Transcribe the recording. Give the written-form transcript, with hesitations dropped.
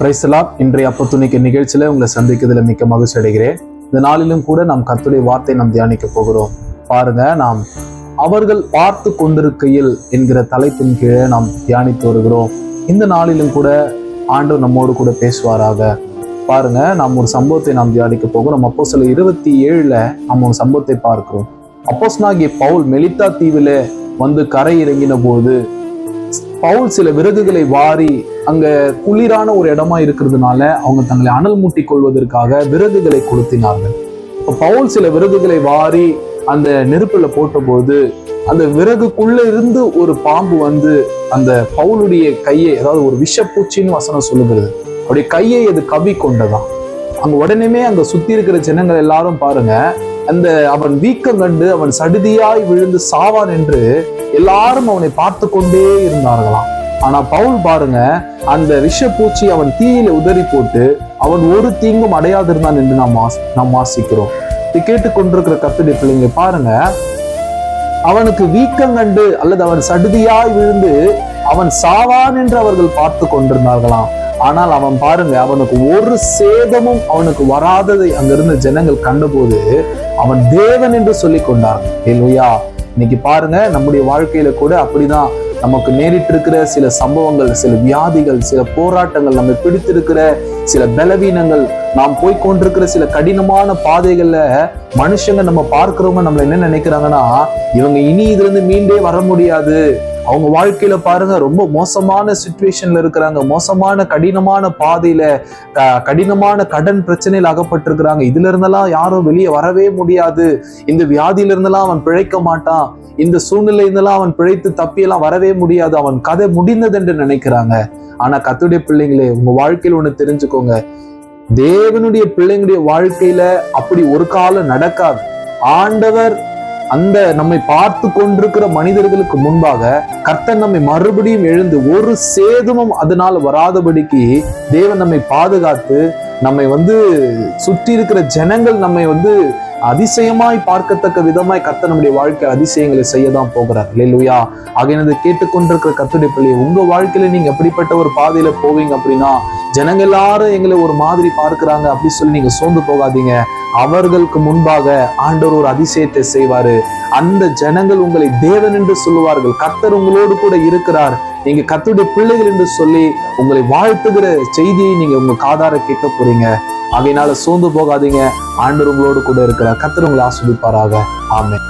Praise the Lord. இன்றைய அப்பத்துணிக்கு நிகழ்ச்சியில உங்களை சந்திக்கிறதுல மிக்க மகிழ்ச்சி அடைகிறேன். இந்த நாளிலும் கூட நாம் கர்த்தருடைய வார்த்தை நாம் தியானிக்க போகிறோம். பாருங்க, நாம் அவர்கள் பார்த்து கொண்டிருக்கையில் என்கிற தலைப்பின் கீழே நாம் தியானித்து வருகிறோம். இந்த நாளிலும் கூட ஆண்டவர் நம்மோடு கூட பேசுவாராக. பாருங்க, நாம் ஒரு சம்பவத்தை நாம் தியானிக்க போகிறோம். அப்போஸ்தலர் 27 நாம் ஒரு சம்பவத்தை பார்க்கிறோம். அப்போஸ்தலனாகிய பவுல் மெலித்தா தீவில வந்து கரை இறங்கின போது பவுல் சில விறகுகளை வாரி, அங்க குளிரான ஒரு இடமா இருக்கிறதுனால அவங்க தங்களை அனல் மூட்டி கொள்வதற்காக விறகுகளை கொளுத்தினார்கள். இப்போ பவுல் சில விறகுகளை வாரி அந்த நெருப்புல போட்ட போது அந்த விறகுக்குள்ள இருந்து ஒரு பாம்பு வந்து அந்த பவுலுடைய கையை, அதாவது ஒரு விஷப்பூச்சின்னு வசனம் சொல்லுகிறது, அவருடைய கையை அது கவி கொண்டதான். அங்க உடனே அங்க சுத்தி இருக்கிற ஜனங்கள் எல்லாரும் பாருங்க, அந்த அவன் வீக்கம் கண்டு அவன் சடுதியாய் விழுந்து சாவான் என்று எல்லாரும் அவனை பார்த்து கொண்டே இருந்தார்களாம். ஆனா பவுல் பாருங்க, அந்த விஷப்பூச்சி அவன் தீயில உதறி போட்டு அவன் ஒரு தீங்கும் அடையாதிருந்தான் என்று நாம் வாசிக்கிறோம். இது கேட்டுக்கொண்டிருக்கிற கர்த்தருடைய பிள்ளைங்க பாருங்க, அவனுக்கு வீக்கம் கண்டு அல்லது அவன் சடுதியாய் விழுந்து அவன் சாவான் என்று அவர்கள் பார்த்து கொண்டிருந்தார்களாம். ஆனால் அவன் பாருங்க, அவனுக்கு ஒரு சேதமும் அவனுக்கு வராததை அங்கிருந்த ஜனங்கள் கண்டபோது அவன் தேவன் என்று சொல்லி கொண்டார்கள். ஹல்லேலூயா. இன்னைக்கு பாருங்க, நம்முடைய வாழ்க்கையில கூட அப்படிதான் நமக்கு நேரிட்டு இருக்கிற சில சம்பவங்கள், சில வியாதிகள், சில போராட்டங்கள், நம்ம பிடித்திருக்கிற சில பலவீனங்கள், நாம் போய்கொண்டிருக்கிற சில கடினமான பாதைகள்ல மனுஷங்க நம்ம பார்க்கிறவங்க நம்மள என்ன நினைக்கிறாங்கன்னா, இவங்க இனி இதுல இருந்து மீண்டே வர முடியாது. அவங்க வாழ்க்கையில பாருங்க, ரொம்ப மோசமான சிச்சுவேஷன்ல இருக்கிறாங்க, மோசமான கடினமான பாதையில, கடினமான கடன் பிரச்சனையில் அகப்பட்டிருக்கிறாங்க. இதுல இருந்தெல்லாம் யாரும் வெளியே வரவே முடியாது, இந்த வியாதியில இருந்தெல்லாம் அவன் பிழைக்க மாட்டான், இந்த சூழ்நிலை இருந்தெல்லாம் அவன் பிழைத்து தப்பியெல்லாம் வரவே முடியாது, அவன் கதை முடிந்தது என்று நினைக்கிறாங்க. ஆனா கர்த்தருடைய பிள்ளைங்களே, உங்க வாழ்க்கையில ஒண்ணு தெரிஞ்சுக்கோங்க, தேவனுடைய பிள்ளைங்களுடைய வாழ்க்கையில அப்படி ஒரு காலம் நடக்காது. ஆண்டவர் அந்த நம்மை பார்த்து கொண்டிருக்கிற மனிதர்களுக்கு முன்பாக கர்த்தர் நம்மை மறுபடியும் எழுந்து ஒரு சேதமும் அதனால் வராதபடிக்கு தேவன் நம்மை பாதுகாத்து, நம்மை சுற்றி இருக்கிற ஜனங்கள் நம்மை அதிசயமாய் பார்க்கத்தக்க விதமாய் கர்த்தர் நம்முடைய வாழ்க்கை அதிசயங்களை செய்யதான் போகிறார். ஹல்லேலூயா. ஆகையினது கேட்டுக்கொண்டிருக்கிற கர்த்தருடைய பிள்ளையை, உங்க வாழ்க்கையில நீங்க எப்படிப்பட்ட ஒரு பாதையில போவீங்க அப்படின்னா, ஜனங்கள் எல்லாரும் எங்களை ஒரு மாதிரி பார்க்கிறாங்க அப்படி சொல்லி நீங்க சோர்ந்து போகாதீங்க. அவர்களுக்கு முன்பாக ஆண்டவர் ஒரு அதிசயத்தை செய்வாரு. அந்த ஜனங்கள் உங்களை தேவன் என்று சொல்லுவார்கள். கர்த்தர் உங்களோடு கூட இருக்கிறார், நீங்க கர்த்தருடைய பிள்ளைகள் என்று சொல்லி உங்களை வாழ்த்துகிற செய்தியை நீங்க உங்க காதார கேட்க போறீங்க. ஆகையினால சோர்ந்து போகாதீங்க. ஆண்டவர் உங்களோடு கூட இருக்கிறார். கர்த்தர் உங்களை ஆசீர்வதிப்பாராக. ஆமென்.